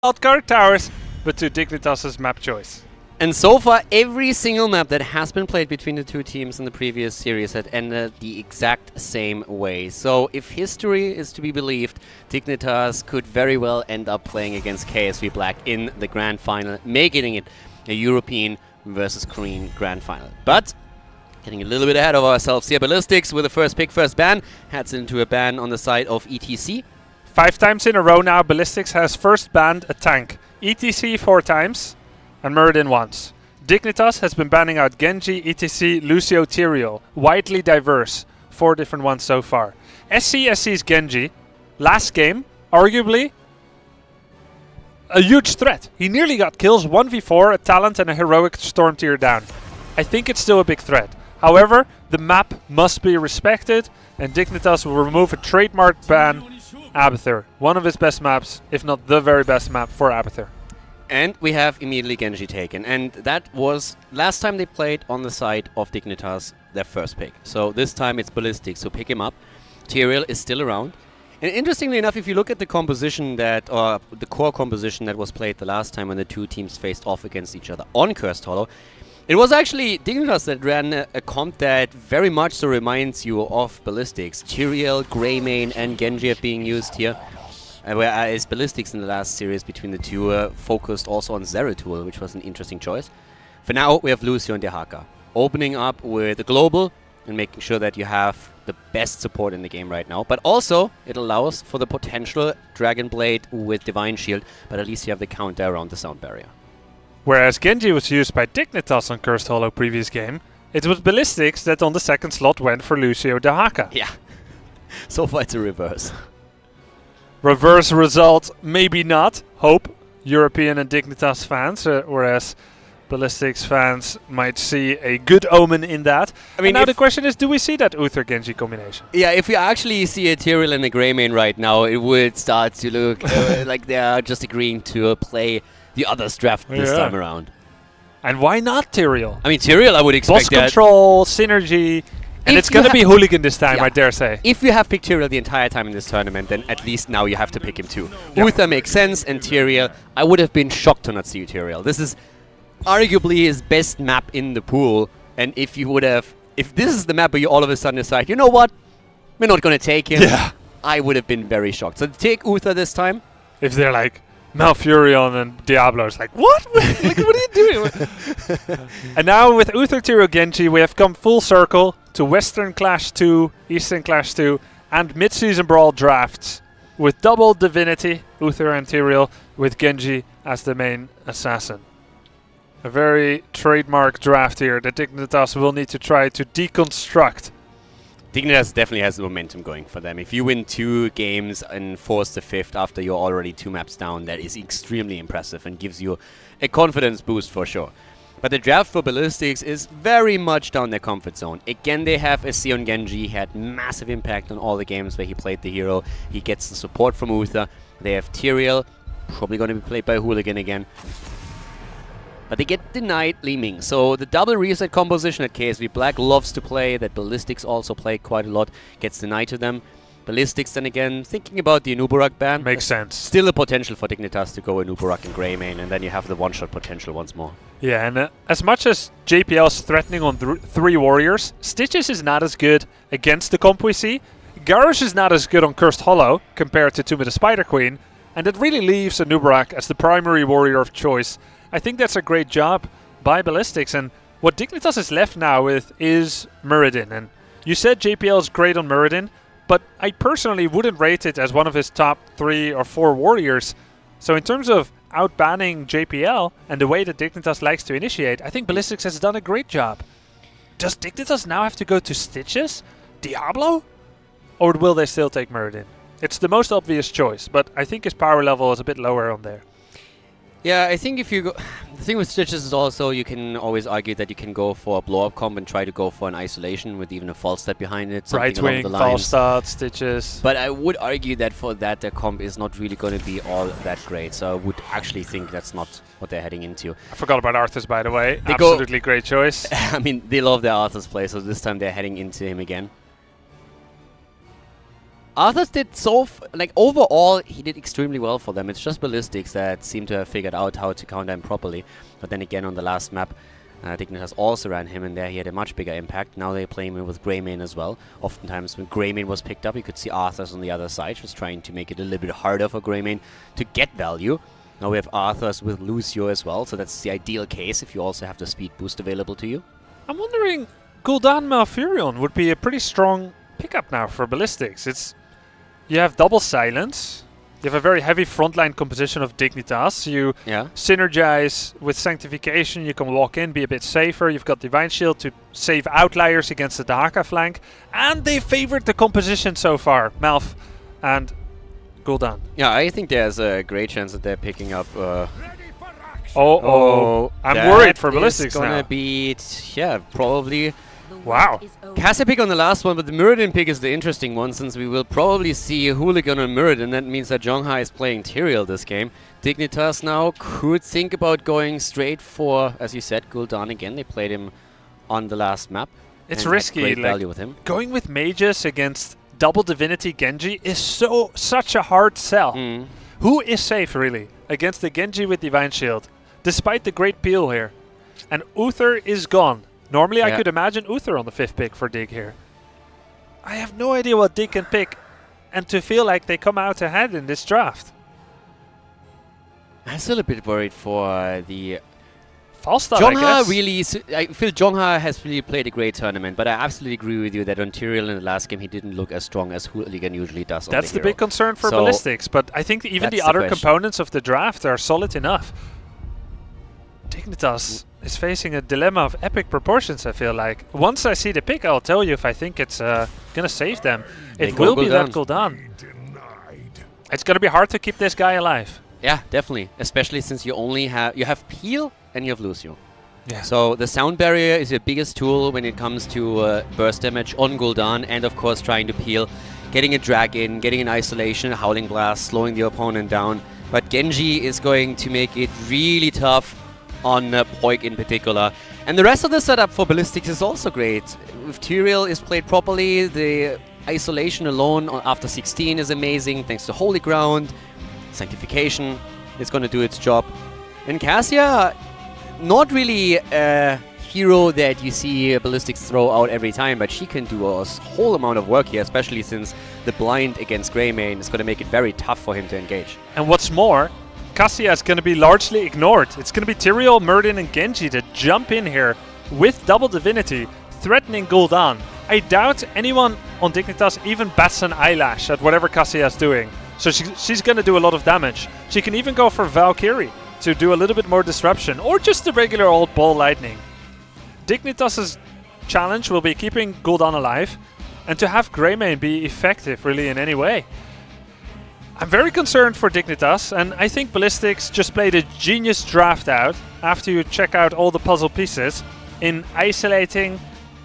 Wildcard Towers, but to Dignitas' map choice. And so far, every single map that has been played between the two teams in the previous series had ended the exact same way. So if history is to be believed, Dignitas could very well end up playing against KSV Black in the Grand Final, making it a European versus Korean Grand Final. But getting a little bit ahead of ourselves here, Ballistics with the first pick, first ban, heads into a ban on the side of ETC. 5 times in a row now, Ballistics has first banned a tank. ETC 4 times, and Muradin once. Dignitas has been banning out Genji, ETC, Lucio, Tyrael. Widely diverse. 4 different ones so far. SC's Genji, last game, arguably a huge threat. He nearly got kills, 1v4, a talent and a heroic storm tier down. I think it's still a big threat. However, the map must be respected, and Dignitas will remove a trademark ban. Abathur, one of his best maps, if not the very best map for Abathur. And we have immediately Genji taken, and that was last time they played on the side of Dignitas, their first pick. So this time it's Ballistics who pick him up. Tyrael is still around. And interestingly enough, if you look at the composition that, or the core composition that was played the last time when the two teams faced off against each other on Cursed Hollow, it was actually Dignitas that ran a comp that very much so reminds you of Ballistics. Tyrael, Greymane and Genji are being used here. Whereas Ballistics in the last series between the two focused also on Zeratul, which was an interesting choice. For now, we have Lucio and Dehaka. Opening up with a global and making sure that you have the best support in the game right now. But also, it allows for the potential Dragon Blade with Divine Shield, but at least you have the counter around the sound barrier. Whereas Genji was used by Dignitas on Cursed Hollow previous game, it was Ballistics that on the second slot went for Lucio Dehaka. Yeah, so far it's a reverse. Reverse result, maybe not. Hope European and Dignitas fans, whereas Ballistics fans might see a good omen in that. I mean, now the question is, do we see that Uther Genji combination? Yeah, if we actually see a Tyrael and a Greymane right now, it would start to look like they are just agreeing to play the other's draft this time around. And why not Tyrael? I mean, Tyrael, I would expect Boss control, synergy, and it's going to be Hooligan this time, I dare say. If you have picked Tyrael the entire time in this tournament, then at least now you have to pick him too. Uther makes sense, and Tyrael, I would have been shocked to not see Tyrael. This is arguably his best map in the pool, and if you would have, if this is the map where you all of a sudden decide, you know what, we're not going to take him, I would have been very shocked. So take Uther this time. If they're like Malfurion and Diablo, it's like, what? Like, what are you doing? And now with Uther Tyrael Genji, we have come full circle to Western Clash 2, Eastern Clash 2, and mid-season brawl drafts with double Divinity, Uther and Tyrael, with Genji as the main assassin. A very trademark draft here that Dignitas will need to try to deconstruct. Dignitas definitely has the momentum going for them. If you win 2 games and force the 5th after you're already 2 maps down, that is extremely impressive and gives you a confidence boost for sure. But the draft for Ballistics is very much down their comfort zone. Again, they have a Sion Genji, had massive impact on all the games where he played the hero. He gets the support from Uther. They have Tyrael, probably going to be played by Hooligan again. But they get denied Li Ming. So the double reset composition that KSV Black loves to play, that Ballistics also play quite a lot, gets denied to them. Ballistics then again, thinking about the Anubarak ban. Makes sense. Still a potential for Dignitas to go Anubarak and Greymane, and then you have the one-shot potential once more. Yeah, and as much as JPL is threatening on 3 warriors, Stitches is not as good against the comp we see. Garrosh is not as good on Cursed Hollow compared to Tomb of the Spider Queen, and it really leaves Anubarak as the primary warrior of choice. I think that's a great job by Ballistics, and what Dignitas is left now with is Muradin. And you said JPL is great on Muradin, but I personally wouldn't rate it as one of his top 3 or 4 warriors. So in terms of outbanning JPL and the way that Dignitas likes to initiate, I think Ballistics has done a great job. Does Dignitas now have to go to Stitches? Diablo? Or will they still take Muradin? It's the most obvious choice, but I think his power level is a bit lower on there. Yeah, I think if you go... The thing with Stitches is also you can always argue that you can go for a blow-up comp and try to go for an isolation with even a false step behind it. Right wing, false start, Stitches. But I would argue that for that, their comp is not really going to be all that great. So I would actually think that's not what they're heading into. I forgot about Arthas, by the way. Absolutely great choice. I mean, they love their Arthas play, so this time they're heading into him again. Arthur's did like overall, he did extremely well for them. It's just Ballistics that seem to have figured out how to counter him properly. But then again, on the last map, Dignitas also ran him, and there he had a much bigger impact. Now they're playing him with Greymane as well. Oftentimes when Greymane was picked up, you could see Arthur's on the other side, just trying to make it a little bit harder for Greymane to get value. Now we have Arthur's with Lucio as well, so that's the ideal case if you also have the speed boost available to you. I'm wondering, Gul'dan Malfurion would be a pretty strong pickup now for Ballistics. You have double silence. You have a very heavy frontline composition of Dignitas. You synergize with Sanctification. You can walk in, be a bit safer. You've got Divine Shield to save outliers against the Dahaka flank. And they favored the composition so far, Malf and Gul'dan. Yeah, I think there's a great chance that they're picking up... I'm worried for Ballistics now. It's gonna be... yeah, probably... Wow. Cassia pick on the last one, but the Muradin pick is the interesting one, since we will probably see Hooligan on Muradin. That means that Zhonghai is playing Tyrael this game. Dignitas now could think about going straight for, as you said, Gul'dan again. They played him on the last map. It's risky. Great value with him. Going with mages against double Divinity Genji is such a hard sell. Who is safe, really, against the Genji with Divine Shield, despite the great peel here? And Uther is gone. Normally I could imagine Uther on the 5th pick for Dig here. I have no idea what Dig can pick, and to feel like they come out ahead in this draft. I'm still a bit worried for the... Falstad, Zhonghai really... I feel Zhonghai has really played a great tournament, but I absolutely agree with you that on Tyrael in the last game he didn't look as strong as Hooligan usually does. That's the big concern for Ballistics, but I think even the other components of the draft are solid enough. Dignitas is facing a dilemma of epic proportions, I feel like. Once I see the pick, I'll tell you if I think it's gonna save them. It will be that Gul'dan. It's gonna be hard to keep this guy alive. Yeah, definitely. Especially since you only have... you have Peel and you have Lucio. Yeah. So the sound barrier is your biggest tool when it comes to burst damage on Gul'dan, and of course trying to peel, getting a drag in, getting an isolation, a howling blast, slowing the opponent down. But Genji is going to make it really tough on Poik in particular. And the rest of the setup for Ballistics is also great. If Tyrael is played properly, the isolation alone after 16 is amazing, thanks to Holy Ground. Sanctification is going to do its job. And Cassia, not really a hero that you see Ballistics throw out every time, but she can do a whole amount of work here, especially since the blind against Greymane is going to make it very tough for him to engage. And what's more, Cassia is going to be largely ignored. It's going to be Tyrael, Muradin and Genji that jump in here with double Divinity, threatening Gul'dan. I doubt anyone on Dignitas even bats an eyelash at whatever Cassia is doing. So she's going to do a lot of damage. She can even go for Valkyrie to do a little bit more disruption, or just the regular old ball lightning. Dignitas' challenge will be keeping Gul'dan alive, and to have Greymane be effective really in any way. I'm very concerned for Dignitas, and I think Ballistics just played a genius draft out after you check out all the puzzle pieces in isolating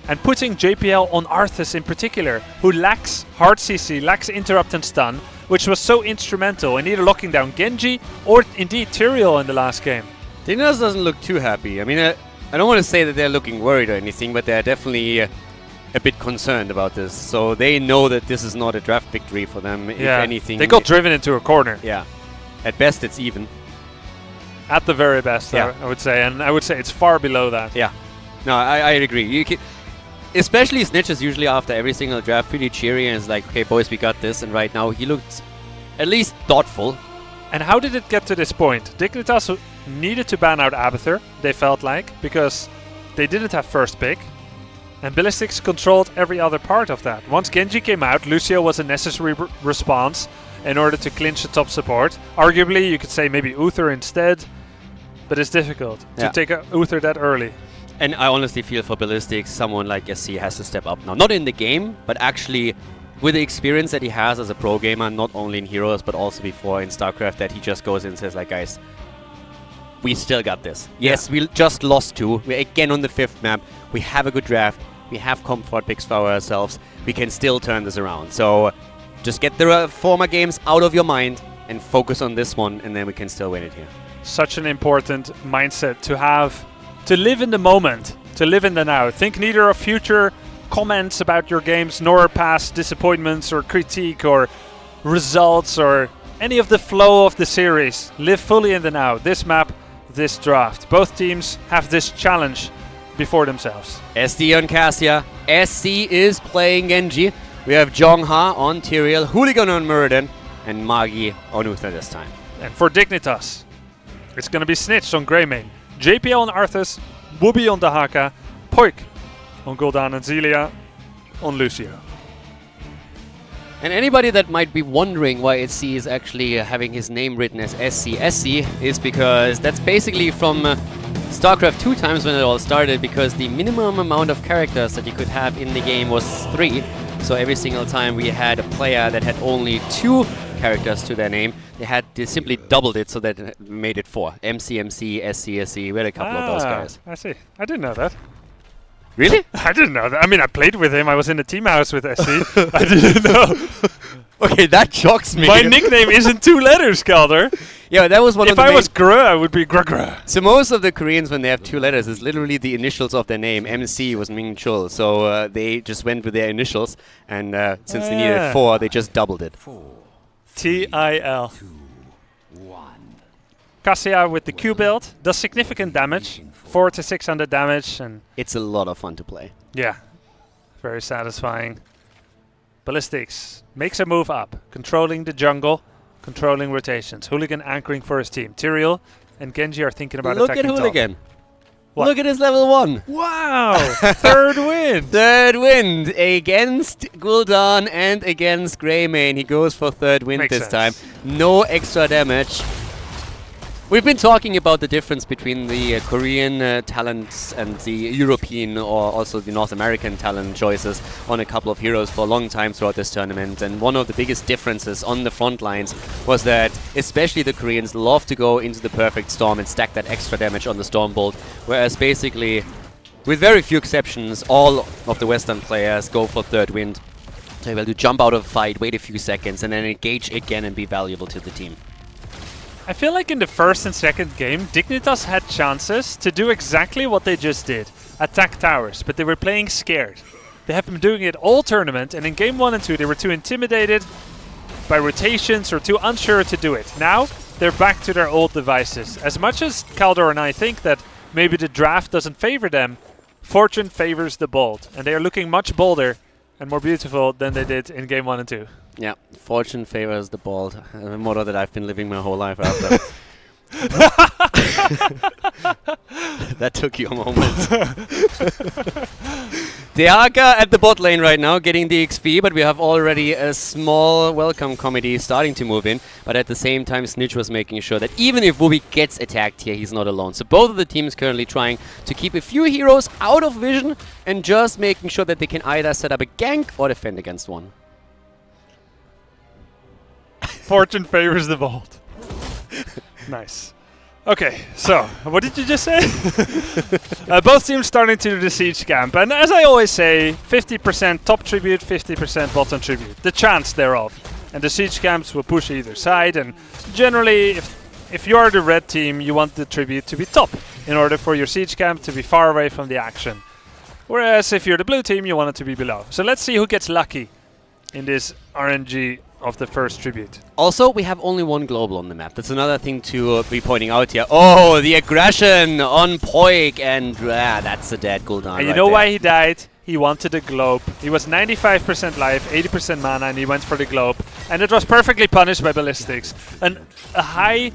and putting JPL on Arthas in particular, who lacks hard CC, lacks interrupt and stun, which was so instrumental in either locking down Genji or indeed Tyrael in the last game. Dignitas doesn't look too happy. I mean, I don't want to say that they're looking worried or anything, but they're definitely a bit concerned about this. So they know that this is not a draft victory for them. If anything, they got driven into a corner. Yeah, at best it's even. At the very best, I would say, and I would say it's far below that. Yeah, no, I agree. You can, especially Snitches usually after every single draft pretty cheery and is like, okay boys, we got this, and right now he looked at least thoughtful. And how did it get to this point? Dignitas needed to ban out Abathur, they felt like, because they didn't have first pick. And Ballistics controlled every other part of that. Once Genji came out, Lucio was a necessary response in order to clinch the top support. Arguably, you could say maybe Uther instead, but it's difficult to take Uther that early. And I honestly feel for Ballistics, someone like SC has to step up now. Not in the game, but actually with the experience that he has as a pro gamer, not only in Heroes, but also before in StarCraft, that he just goes in and says like, guys, we still got this. Yes, we just lost 2. We're again on the 5th map. We have a good draft. We have comfort picks for ourselves. We can still turn this around. So just get the former games out of your mind and focus on this one, and then we can still win it here. Such an important mindset to have, to live in the moment, to live in the now. Think neither of future comments about your games, nor past disappointments or critique or results or any of the flow of the series. Live fully in the now. This map, this draft. Both teams have this challenge before themselves. SD on Cassia. SC is playing Genji. We have Jongha on Tyrael, Hooligan on Muradin, and Magi on Uther this time. And for Dignitas, it's going to be Snitch on Greymane, JPL on Arthas, Wooby on Dahaka, Poik on Gul'dan, and Zelia on Lucio. And anybody that might be wondering why SC is actually having his name written as SC, SC is because that's basically from StarCraft 2 times when it all started, because the minimum amount of characters that you could have in the game was 3. So every single time we had a player that had only 2 characters to their name, they simply doubled it so that it made it 4. MC, SC. We had a couple of those guys. I see. I didn't know that. Really? I didn't know that. I mean, I played with him. I was in the team house with SC. I didn't know. Okay, that shocks me. My nickname isn't 2 letters, Calder. Yeah, that was one of the If I was Grr, I would be Grr. So most of the Koreans, when they have 2 letters, is literally the initials of their name. MC was Ming Chul, so they just went with their initials, and since they needed 4, they just doubled it. TIL. Cassia with the Q build does significant damage, 400 to 600 damage, and it's a lot of fun to play. Yeah, very satisfying. Ballistics makes a move up, controlling the jungle, controlling rotations. Hooligan anchoring for his team. Tyrael and Genji are thinking about attacking top. Look at Hooligan. Look at his level 1. Wow! Third win! Third win against Gul'dan and against Greymane. He goes for third win this time. No extra damage. We've been talking about the difference between the Korean talents and the European or also the North American talent choices on a couple of heroes for a long time throughout this tournament. And one of the biggest differences on the front lines was that especially the Koreans love to go into the perfect storm and stack that extra damage on the storm bolt, whereas basically, with very few exceptions, all of the Western players go for third wind to be able to jump out of a fight, wait a few seconds, and then engage again and be valuable to the team. I feel like in the first and second game, Dignitas had chances to do exactly what they just did. Attack towers, but they were playing scared. They have been doing it all tournament, and in game 1 and 2 they were too intimidated by rotations or too unsure to do it. Now, they're back to their old devices. As much as Kaldor and I think that maybe the draft doesn't favor them, fortune favors the bold, and they are looking much bolder and more beautiful than they did in game 1 and 2. Yeah, fortune favors the bold. A motto that I've been living my whole life after. That took you a moment. Dehaka at the bot lane right now, getting the XP, but we have already a small welcome committee starting to move in. But at the same time, Snitch was making sure that even if Wooby gets attacked here, he's not alone. So both of the teams currently trying to keep a few heroes out of vision and just making sure that they can either set up a gank or defend against one. Fortune favors the bold. Nice. Okay, so, what did you just say? Both teams starting to do the siege camp, and as I always say, 50% top tribute, 50% bottom tribute. The chance thereof. And the siege camps will push either side, and generally, if you are the red team, you want the tribute to be top, in order for your siege camp to be far away from the action. Whereas if you're the blue team, you want it to be below. So let's see who gets lucky in this RNG of the first tribute. Also, we have only one global on the map. That's another thing to be pointing out here. Oh, the aggression on Poik, and that's a dead Gul'dan. And you know why he died? He wanted the globe. He was 95% life, 80% mana, and he went for the globe. And it was perfectly punished by Ballistics. And a high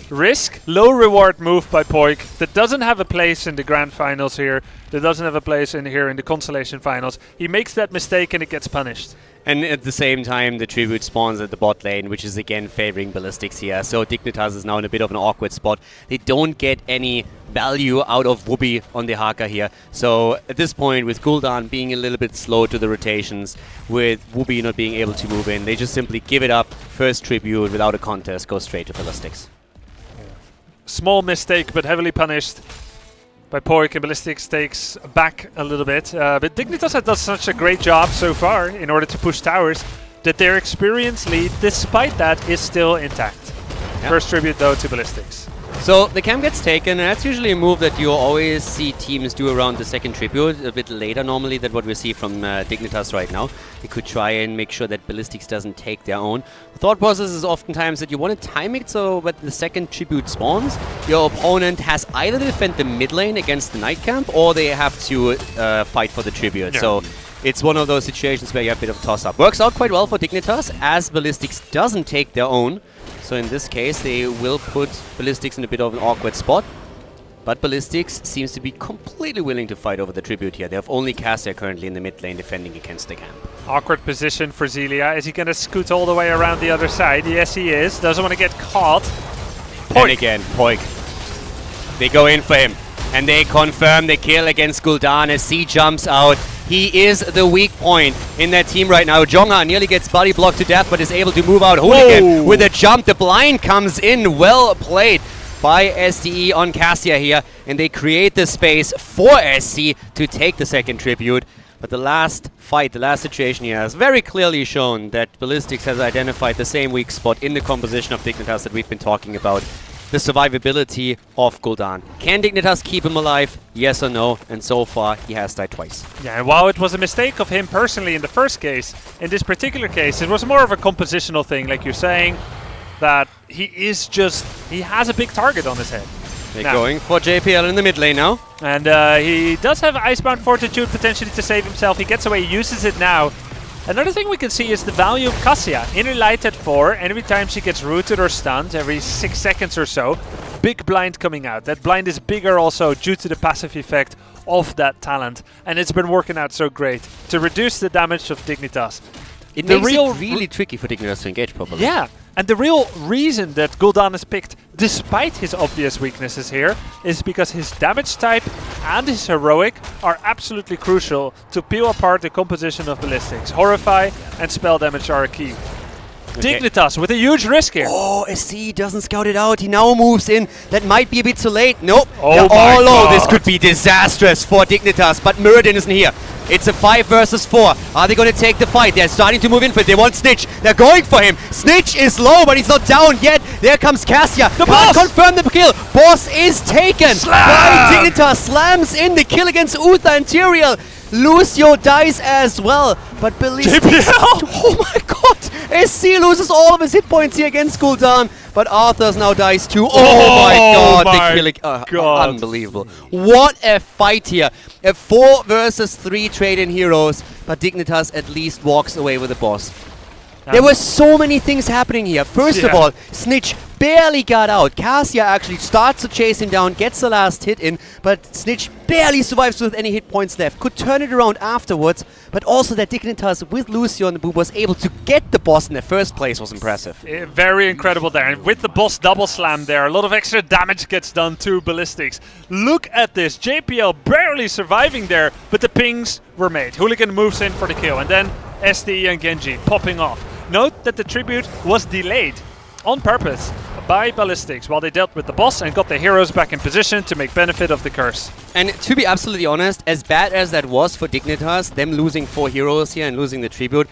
risk, low reward move by Poik that doesn't have a place in the grand finals here, that doesn't have a place in here in the consolation finals. He makes that mistake and it gets punished. And at the same time, the tribute spawns at the bot lane, which is again favoring Ballistics here. So Dignitas is now in a bit of an awkward spot. They don't get any value out of Wooby on the Haka here. So at this point, with Gul'dan being a little bit slow to the rotations, with Wooby not being able to move in, they just simply give it up. First tribute without a contest, go straight to Ballistics. Small mistake, but heavily punished by Poik, and Ballistics takes back a little bit. But Dignitas has done such a great job so far in order to push towers that their experience lead, despite that, is still intact. Yep. First tribute though to Ballistics. So the camp gets taken, and that's usually a move that you always see teams do around the second tribute, a bit later normally than what we see from Dignitas right now. They could try and make sure that Ballistics doesn't take their own. The thought process is oftentimes that you want to time it so that the second tribute spawns, your opponent has either to defend the mid lane against the Night Camp, or they have to fight for the tribute. Yeah. So it's one of those situations where you have a bit of a toss-up. Works out quite well for Dignitas, as Ballistics doesn't take their own. So in this case, they will put Ballistics in a bit of an awkward spot. But Ballistics seems to be completely willing to fight over the tribute here. They have only Cassia currently in the mid lane defending against the camp. Awkward position for Zelia. Is he going to scoot all the way around the other side? Yes, he is. Doesn't want to get caught. Poik. And again, Poik. They go in for him. And they confirm the kill against Gul'dan as C jumps out. He is the weak point in that team right now. Jongha nearly gets body blocked to death, but is able to move out. Hooligan with a jump. The blind comes in. Well played by SDE on Cassia here. And they create the space for SC to take the second tribute. But the last fight, the last situation here has very clearly shown that Ballistics has identified the same weak spot in the composition of Dignitas that we've been talking about. The survivability of Gul'dan. Can Dignitas keep him alive? Yes or no? And so far, he has died twice. Yeah, and while it was a mistake of him personally in the first case, in this particular case, it was more of a compositional thing, like you're saying, that he has a big target on his head. They're going for JPL in the mid lane now. And he does have Icebound Fortitude potentially to save himself. He gets away, uses it now. Another thing we can see is the value of Cassia. Inner light at 4, and every time she gets rooted or stunned, every 6 seconds or so, big blind coming out. That blind is bigger also due to the passive effect of that talent. And it's been working out so great to reduce the damage of Dignitas. It makes it really tricky for Dignitas to engage properly. Yeah, and the real reason that Gul'dan is picked, despite his obvious weaknesses here, is because his damage type and his heroic are absolutely crucial to peel apart the composition of Ballistics. Horrify and spell damage are a key. Okay. Dignitas with a huge risk here. Oh, SC doesn't scout it out. He now moves in. That might be a bit too late. Nope. Oh they're all low. God. This could be disastrous for Dignitas, but Muradin isn't here. It's a 5 versus 4. Are they going to take the fight? They're starting to move in for it. They want Snitch. They're going for him. Snitch is low, but he's not down yet. There comes Cassia. The Can't boss! confirm the kill. Boss is taken. By Dignitas. Slams in the kill against Uther and Tyrael. Lucio dies as well, but Ballistics... JPL! Oh my god! SC loses all of his hit points here against Gul'dan, but Arthur's now dies too. Oh my god! The kill... unbelievable. What a fight here. A 4 versus 3 trade-in heroes, but Dignitas at least walks away with the boss. There were so many things happening here. First of all, Snitch barely got out. Cassia actually starts to chase him down, gets the last hit in, but Snitch barely survives with any hit points left. Could turn it around afterwards, but also that Dignitas with Lucio on the boob was able to get the boss in the first place was impressive. Very incredible there. And with the boss double slam there, a lot of extra damage gets done to Ballistics. Look at this. JPL barely surviving there, but the pings were made. Hooligan moves in for the kill, and then SDE and Genji popping off. Note that the tribute was delayed on purpose by Ballistics while they dealt with the boss and got the heroes back in position to make benefit of the curse. And to be absolutely honest, as bad as that was for Dignitas, them losing 4 heroes here and losing the tribute,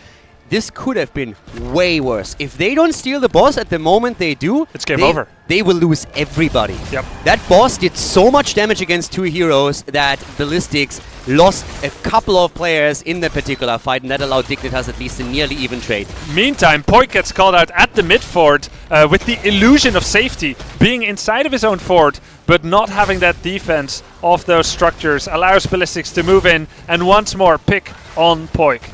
this could have been way worse. If they don't steal the boss at the moment they do, it's game over. They will lose everybody. Yep. That boss did so much damage against 2 heroes that Ballistics lost a couple of players in that particular fight, and that allowed Dignitas at least a nearly even trade. Meantime, Poik gets called out at the mid fort with the illusion of safety, being inside of his own fort, but not having that defense of those structures allows Ballistics to move in and once more pick on Poik.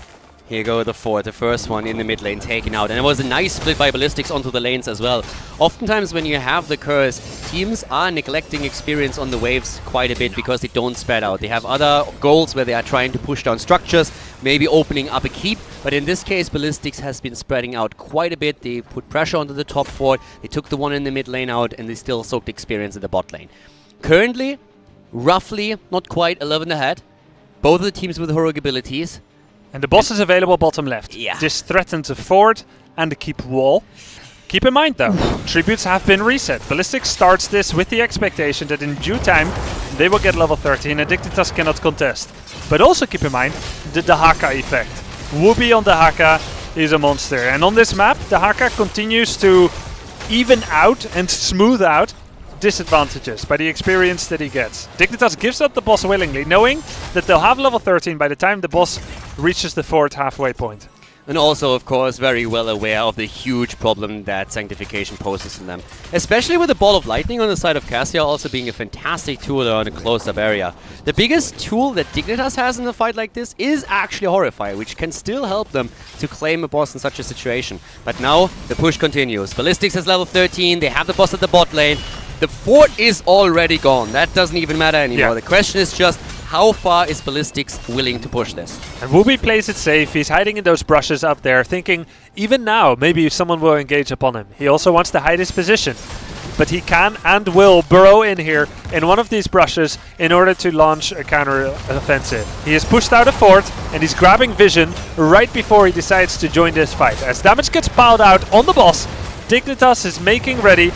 Here go the 4, the first one in the mid lane taken out. And it was a nice split by Ballistics onto the lanes as well. Oftentimes when you have the curse, teams are neglecting experience on the waves quite a bit because they don't spread out. They have other goals where they are trying to push down structures, maybe opening up a keep. But in this case, Ballistics has been spreading out quite a bit. They put pressure onto the top fort. They took the one in the mid lane out, and they still soaked experience in the bot lane. Currently, roughly, not quite 11 ahead. Both of the teams with heroic abilities. And the boss is available bottom left. Yeah. This threatens a fort and a keep wall. Keep in mind though, tributes have been reset. Ballistics starts this with the expectation that in due time they will get level 13 and Dignitas cannot contest. But also keep in mind the Dahaka effect. Whoopi on Dahaka is a monster. And on this map, Dahaka continues to even out and smooth out disadvantages by the experience that he gets. Dignitas gives up the boss willingly, knowing that they'll have level 13 by the time the boss reaches the 4th halfway point. And also, of course, very well aware of the huge problem that Sanctification poses to them. Especially with the Ball of Lightning on the side of Cassia also being a fantastic tool on a closed-up area. The biggest tool that Dignitas has in a fight like this is actually Horrify, which can still help them to claim a boss in such a situation. But now, the push continues. Ballistics is level 13, they have the boss at the bot lane. The fort is already gone. That doesn't even matter anymore. Yeah. The question is just, how far is Ballistics willing to push this? And Wooby plays it safe. He's hiding in those brushes up there, thinking even now maybe someone will engage upon him. He also wants to hide his position, but he can and will burrow in here in one of these brushes in order to launch a counter offensive. He has pushed out a fort and he's grabbing vision right before he decides to join this fight. As damage gets piled out on the boss, Dignitas is making ready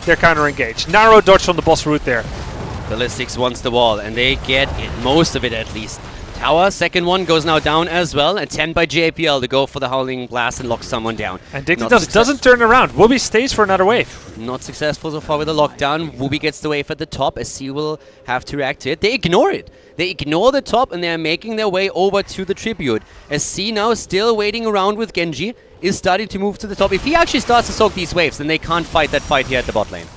their counter engage. Narrow dodge on the boss route there. Ballistics wants the wall, and they get it, most of it at least. Tower, second one, goes now down as well. Attempt by JPL to go for the Howling Blast and lock someone down. And Dignitas doesn't turn around. Wooby stays for another wave. Not successful so far with the lockdown. Wooby gets the wave at the top, as C will have to react to it. They ignore it. They ignore the top, and they're making their way over to the Tribute. As C now still waiting around with Genji, is starting to move to the top. If he actually starts to soak these waves, then they can't fight that fight here at the bot lane.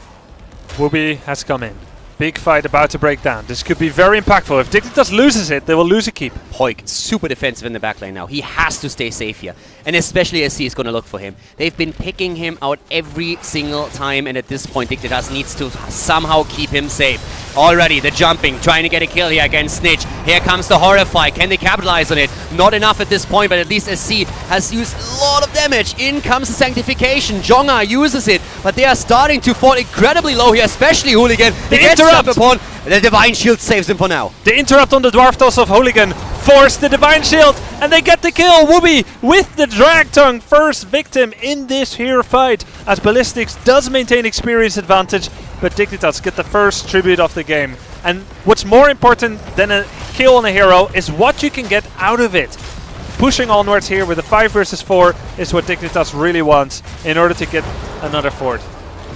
Wooby has come in. Big fight about to break down. This could be very impactful. If Dignitas loses it, they will lose a keep. Hoik, super defensive in the back lane now. He has to stay safe here. And especially SC is going to look for him. They've been picking him out every single time, and at this point Dignitas needs to somehow keep him safe. Already, the jumping, trying to get a kill here against Snitch. Here comes the Horrify. Can they capitalize on it? Not enough at this point, but at least SC has used a lot of damage. In comes the Sanctification. Jonga uses it, but they are starting to fall incredibly low here, especially Hooligan. They gets interrupt upon. The Divine Shield saves him for now. The interrupt on the Dwarf Toss of Hooligan forced the Divine Shield, and they get the kill. Wooby with the Drag Tongue, first victim in this here fight, as Ballistics does maintain experience advantage, but Dignitas get the first tribute of the game. And what's more important than a kill on a hero is what you can get out of it. Pushing onwards here with a 5 versus 4 is what Dignitas really wants in order to get another fort.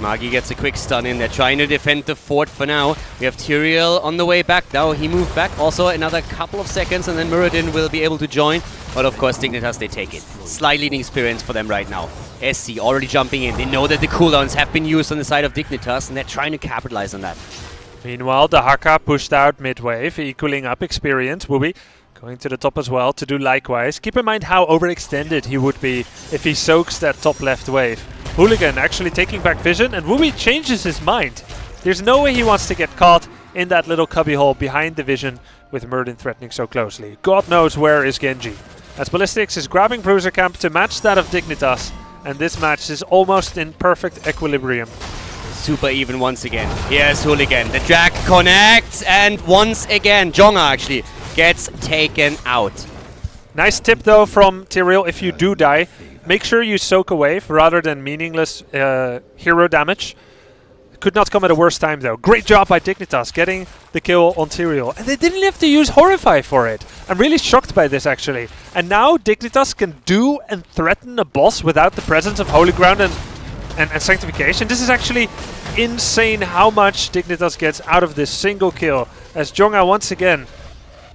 Magi gets a quick stun in. They're trying to defend the fort for now. We have Tyrael on the way back now. He moved back also another couple of seconds, and then Muradin will be able to join. But of course, Dignitas, they take it. Slight leading experience for them right now. SC already jumping in. They know that the cooldowns have been used on the side of Dignitas, and they're trying to capitalize on that. Meanwhile, the Haka pushed out mid-wave, equaling up experience. Wooby going to the top as well to do likewise. Keep in mind how overextended he would be if he soaks that top left wave. Hooligan actually taking back vision, and Wooby changes his mind. There's no way he wants to get caught in that little cubbyhole behind the vision with Muradin threatening so closely. God knows where is Genji. As Ballistics is grabbing Bruiser Camp to match that of Dignitas, and this match is almost in perfect equilibrium. Super even once again. Here's Hooligan. The drag connects, and once again, Jonga actually gets taken out. Nice tip though from Tyrael: if you do die, make sure you soak a wave rather than meaningless hero damage. Could not come at a worse time though. Great job by Dignitas getting the kill on Tyrael. And they didn't have to use Horrify for it. I'm really shocked by this actually. And now Dignitas can do and threaten a boss without the presence of Holy Ground and Sanctification. This is actually insane how much Dignitas gets out of this single kill. As Jonga once again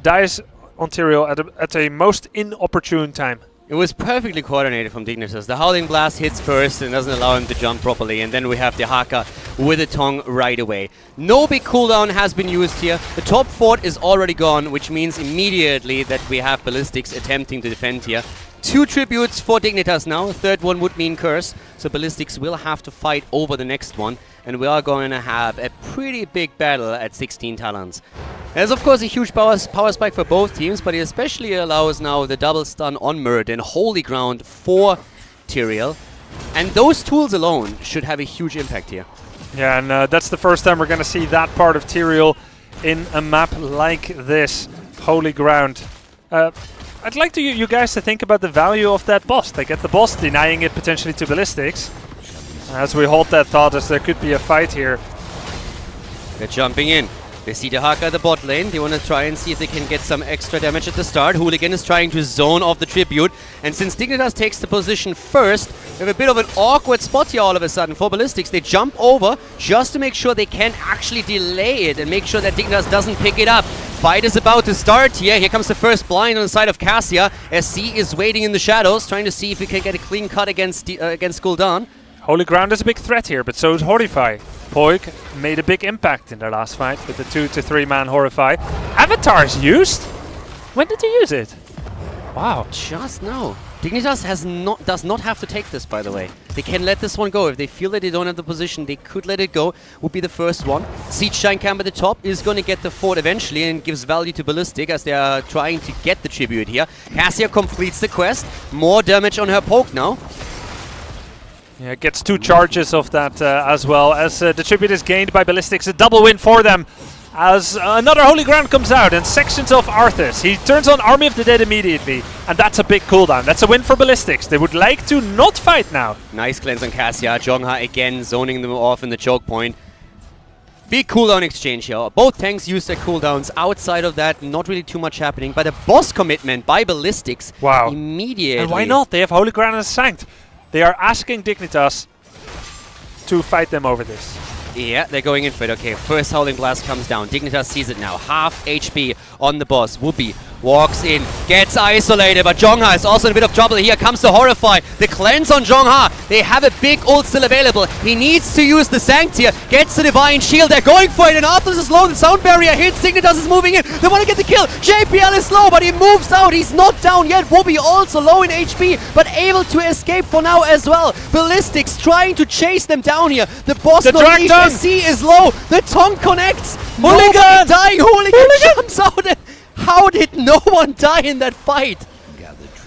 dies on Tyrael at a most inopportune time. It was perfectly coordinated from Dignitas. The Howling Blast hits first and doesn't allow him to jump properly, and then we have the Haka with a tongue right away. No big cooldown has been used here. The top fort is already gone, which means immediately that we have Ballistics attempting to defend here. 2 tributes for Dignitas now. A third one would mean Curse, so Ballistics will have to fight over the next one, and we are going to have a pretty big battle at 16 talents. There's of course a huge power spike for both teams, but it especially allows now the double stun on Muradin, Holy Ground for Tyrael, and those tools alone should have a huge impact here. Yeah, and that's the first time we're going to see that part of Tyrael in a map like this, Holy Ground. I'd like you guys to think about the value of that boss. They get the boss, denying it potentially to Ballistics. As we hold that thought, as there could be a fight here. They're jumping in. They see the Haka at the bot lane. They want to try and see if they can get some extra damage at the start. Hooligan is trying to zone off the Tribute. And since Dignitas takes the position first, we have a bit of an awkward spot here all of a sudden for Ballistics. They jump over just to make sure they can actually delay it and make sure that Dignitas doesn't pick it up. Fight is about to start here. Here comes the first blind on the side of Cassia. SC is waiting in the shadows, trying to see if he can get a clean cut against Gul'dan. Holy Ground is a big threat here, but so is Horrify. Poik made a big impact in their last fight with the 2 to 3 man Horrify. Avatar's used? When did he use it? Wow. Just now. Dignitas does not have to take this, by the way. They can let this one go. If they feel that they don't have the position, they could let it go. Would be the first one. Siege Shine Camp at the top is going to get the fort eventually and gives value to Ballistic as they are trying to get the Tribute here. Cassia completes the quest. More damage on her Poke now. Yeah, gets 2 charges of that as well, as the Tribute is gained by Ballistics. A double win for them, as another Holy Ground comes out and sections of Arthas. He turns on Army of the Dead immediately, and that's a big cooldown. That's a win for Ballistics. They would like to not fight now. Nice cleanse on Cassia. Zhongha again zoning them off in the choke point. Big cooldown exchange here. Both tanks use their cooldowns. Outside of that, not really too much happening. But a boss commitment by Ballistics immediately. And why not? They have Holy Ground and Sanct. They are asking Dignitas to fight them over this. Yeah, they're going in for it. Okay, first Howling Blast comes down. Dignitas sees it now. Half HP on the boss. Whoopi walks in, gets isolated, but Zhongha is also in a bit of trouble. Here comes the Horrify. The cleanse on Zhongha. They have a big ult still available. He needs to use the Sanct here. Gets the Divine Shield. They're going for it, and Arthas is low. The Sound Barrier hits. Dignitas is moving in. They want to get the kill. JPL is low, but he moves out. He's not down yet. Whoopi also low in HP, but able to escape for now as well. Ballistics trying to chase them down here. The boss not least. SC is low. The Tongue connects. Hooligan! Dying. Hooligan jumps out. How did no one die in that fight?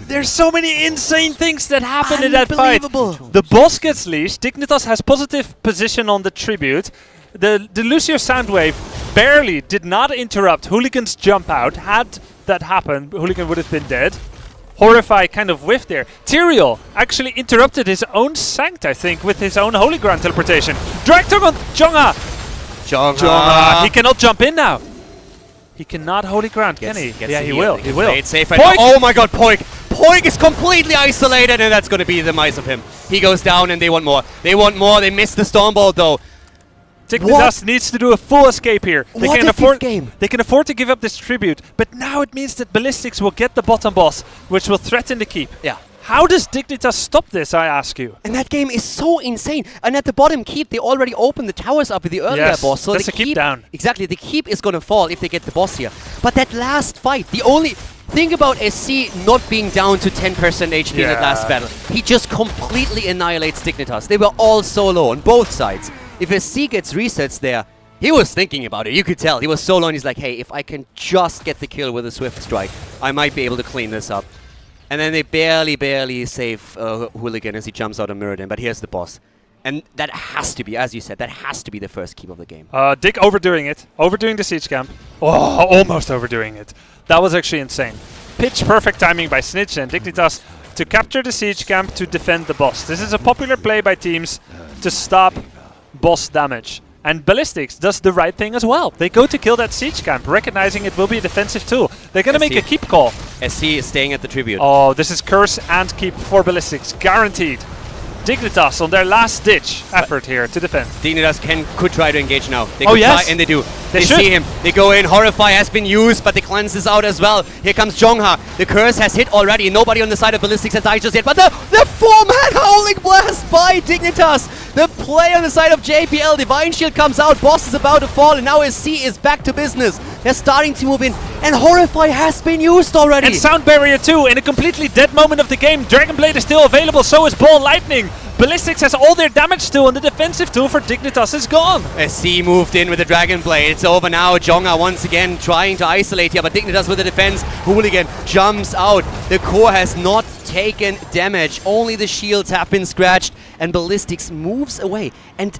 There's so many insane things that happen in that fight. The boss gets leashed. Dignitas has positive position on the Tribute. The Lucio Soundwave barely did not interrupt Hooligan's jump out. Had that happened, Hooligan would have been dead. Horrify kind of whiffed there. Tyrael actually interrupted his own Sanct, I think, with his own Holy Ground teleportation. Drag Tongue on Zhongha! Zhongha! He cannot jump in now. He cannot Holy Ground, can he? Yeah, he will. He will. It's safe right now. Oh my god, Poik! Poik is completely isolated, and that's going to be the demise of him. He goes down, and they want more. They want more. They missed the Stormbolt, though. Dignitas needs to do a full escape here. They can afford to give up this Tribute, but now it means that Ballistics will get the bottom boss, which will threaten the keep. Yeah. How does Dignitas stop this, I ask you? And that game is so insane. And at the bottom keep, they already opened the towers up with the earlier boss. So that's the keep down. Exactly, the keep is going to fall if they get the boss here. But that last fight, the only thing about SC not being down to 10% HP in that last battle, he just completely annihilates Dignitas. They were all so low on both sides. If SC gets resets there, he was thinking about it. You could tell. He was so low and he's like, hey, if I can just get the kill with a Swift Strike, I might be able to clean this up. And then they barely save Hooligan as he jumps out of Mirrodin. But here's the boss. And that has to be, as you said, that has to be the first keep of the game. Dig overdoing it. Overdoing the siege camp. Oh, almost overdoing it. That was actually insane. Pitch perfect timing by Snitch and Dignitas to capture the siege camp to defend the boss. This is a popular play by teams to stop boss damage. And Ballistics does the right thing as well. They go to kill that siege camp, recognizing it will be a defensive tool. They're going to make a keep call. SC is staying at the Tribute. Oh, this is curse and keep for Ballistics. Guaranteed. Dignitas on their last ditch effort here to defend. Dignitas could try to engage now. They could try, and they do. They see him. They go in. Horrify has been used, but the cleanse is out as well. Here comes Zhongha. The curse has hit already. Nobody on the side of Ballistics has died just yet. But the 4-man Howling Blast by Dignitas. The play on the side of JPL. Divine Shield comes out. Boss is about to fall, and now SC is back to business. They're starting to move in, and Horrify has been used already. And Sound Barrier too, in a completely dead moment of the game. Dragon Blade is still available, so is Ball Lightning. Ballistics has all their damage still, and the defensive tool for Dignitas is gone. SC moved in with the Dragon Blade. It's over now. Zhongha once again trying to isolate here, but Dignitas with the defense. Hooligan jumps out. The core has not taken damage. Only the shields have been scratched, and Ballistics moves away, and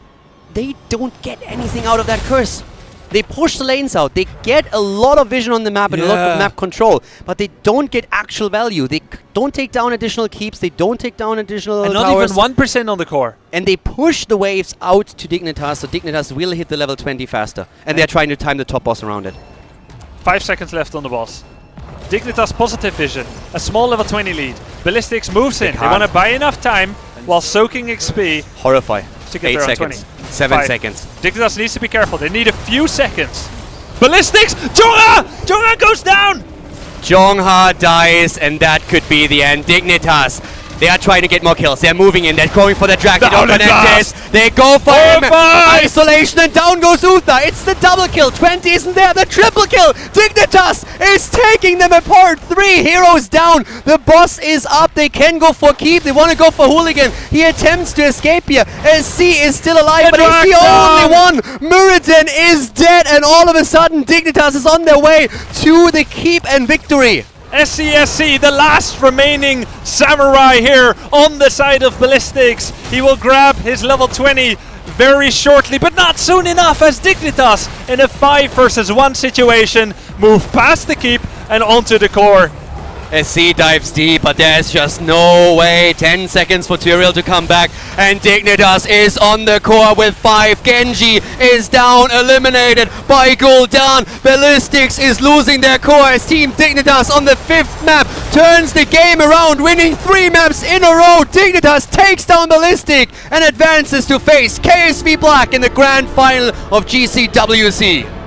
they don't get anything out of that curse. They push the lanes out. They get a lot of vision on the map and a lot of map control, but they don't get actual value. They don't take down additional keeps. They don't take down additional and towers. not even 1% on the core. And they push the waves out to Dignitas, so Dignitas will hit the level 20 faster. And they're trying to time the top boss around it. 5 seconds left on the boss. Dignitas positive vision. A small level 20 lead. Ballistics moves in. They want to buy enough time while soaking XP. Horrify. To get 8 seconds. 7 seconds. Dignitas needs to be careful. They need a few seconds. Ballistics! Jongha! Jongha goes down! Jongha dies, and that could be the end. Dignitas, they are trying to get more kills. They're moving in. They're going for the drag. They don't connect this. They go for him. Isolation, and down goes Uther. It's the double kill. 20 isn't there. The triple kill. Dignitas is taking them apart. 3 heroes down. The boss is up. They can go for keep. They want to go for Hooligan. He attempts to escape here. SC is still alive, but he's the only one. Muradin is dead, and all of a sudden, Dignitas is on their way to the keep and victory. SCSC, the last remaining samurai here on the side of Ballistics. He will grab his level 20 very shortly, but not soon enough, as Dignitas in a 5 versus 1 situation move past the keep and onto the core. SC dives deep, but there's just no way. 10 seconds for Tyrael to come back, and Dignitas is on the core with 5. Genji is down, eliminated by Gul'dan. Ballistics is losing their core as Team Dignitas on the 5th map turns the game around, winning 3 maps in a row. Dignitas takes down Ballistic and advances to face KSV Black in the grand final of GCWC.